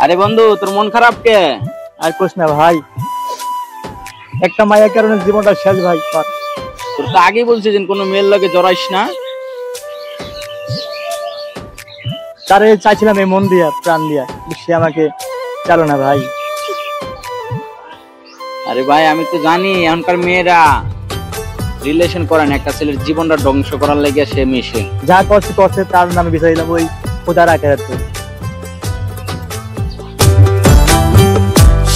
আরে বন্ধু, তোর মন খারাপ কে? আর কোস না ভাই, একটা মায়ের কারণে জীবনটা শেষ ভাই। তোর তো আগেই বলছিস যে কোনো মেয়ের লগে জড়াইস না। তারে চাইছিলাম এই মন দিয়া, প্রাণ দিয়া, সে আমাকে চালো না ভাই। আরে ভাই, আমি তো জানি এখনকার মেয়েরা রিলেশন করে না, একটা ছেলের জীবনটা ধ্বংস করার লেগে সে মিশে। যা করছে করছে, তার নামে বিষয় দিলাম ওই খোদার আখেরাতে।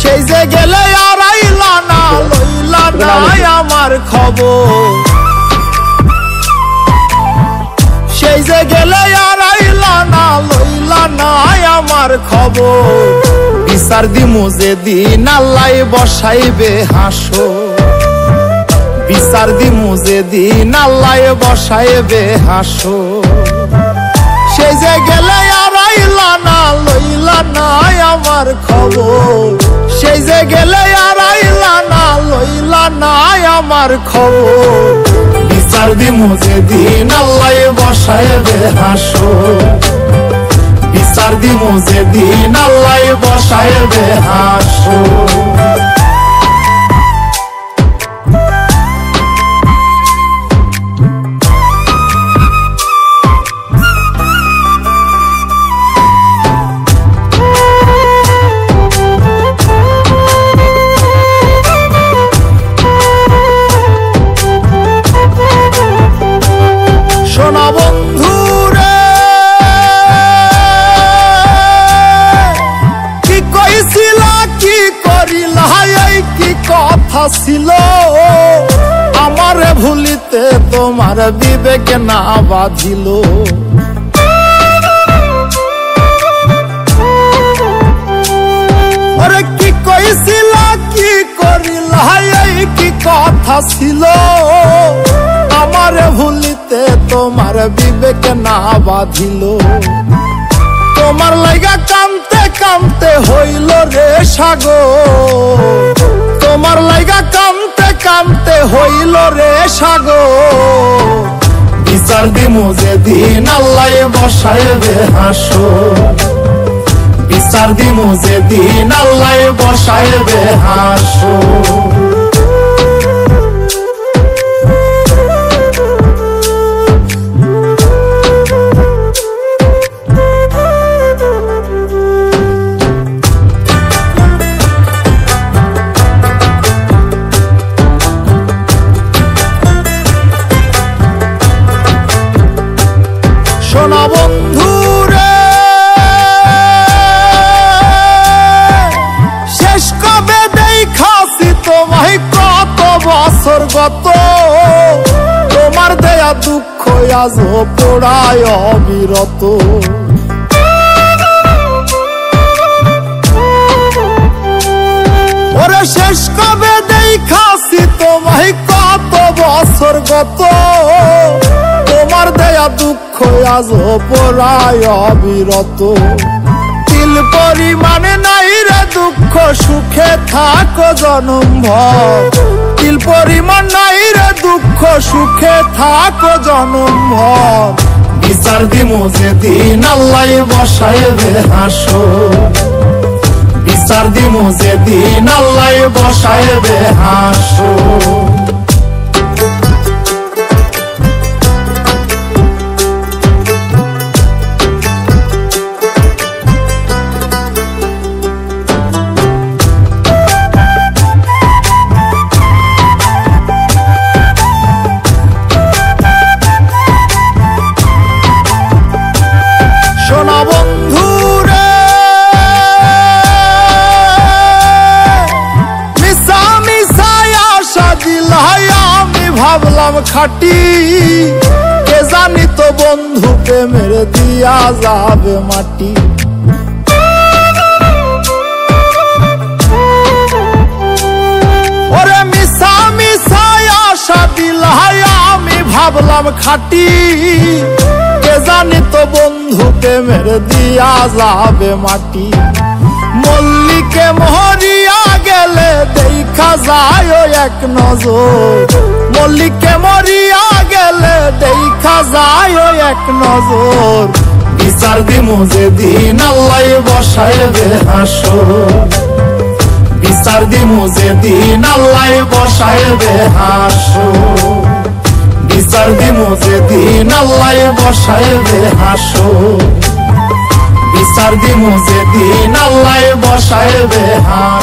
সেই যে গেলে আর আইলা না, লইলা না আমার খবর। সেই যে গেলে আর আইলা না, লইলা না আমার খবর। বিচার দিমু যেদিন আল্লাহ বসাইবে হাসো, বিচার দিমু যেদিন আল্লাহ বসাইবে হাসো। সেই যে গেলে আর আইলা না, লইলা না আমার খবর। সেই যে গেলে আর আইলা না, লইলা না আমার খবর। বিচার দিমু যেদিন আল্লাহ বসাইবে হাসো, বিচার দিমু যেদিন আল্লাহ বসাইবে হাসো। ছিল আমারে ভুলিতে তোমার বিবেক না বাঁধিল। ওরে কি কইছিল কি করিল, কি কথা ছিল আমারে ভুলিতে তোমার বিবেক না বাঁধিল। তোমার লাগা কামতে কামতে হইল রে সাগর, তোমার লাগা কামতে কামতে হইল রে সাগর। বিচার দিমু যেদিন আল্লাহ বসাইবে হাসো, বিচার দিমু যেদিন আল্লাহ বসাইবে হাসো। শোনা বন্ধু রে, শেষ কবে দেখাছি তোমায় কত বছর গত। তোমার দেয়া দুঃখ আজ পোড়ায় অবিরত। ওরে শেষ কবে দেখাছি তোমায় কত বছর গত। তোমার দেয়া দুঃখ আজ পোড়ায় অবিরত। তিল পরিমাণে নাই রে দুঃখ, সুখে থাকো জনম ভর। তিল পরিমাণ নাই রে দুঃখ, সুখে থাকো জনম ভর। বিচার দিমু যেদিন আল্লাহ বসাইবে হাসো, বিচার দিমু যেদিন আল্লাহ বসাইবে হাসো। শোনা বন্ধু রে, মিশা মিশায় আশা দিলাই আমি ভাবলাম খাটি। কে জানি তো বন্ধু প্রেমের দিয়া যাবে মাটি। ওরে মিশা মিশায় আশা দিলাই আমি ভাবলাম খাটি। কে জানি তো বন্ধু প্রেমের দিয়া যাবে মাটি। মল্লিকে মরিয়া গেলে দেখা যায় এক নজর। মল্লিকে মরিয়া গেলে দেখা যায় এক নজর। বিচার দিমু যেদিন আল্লাহ বসাইবে হাসর বিচার দিমু যেদিন আল্লাহ বসাইবে হাসর বিচার দিমু যেদিন আল্লাহ বসাইবে হাসর বিচার দিমু যেদিন আল্লাহ বসাইবে হাসর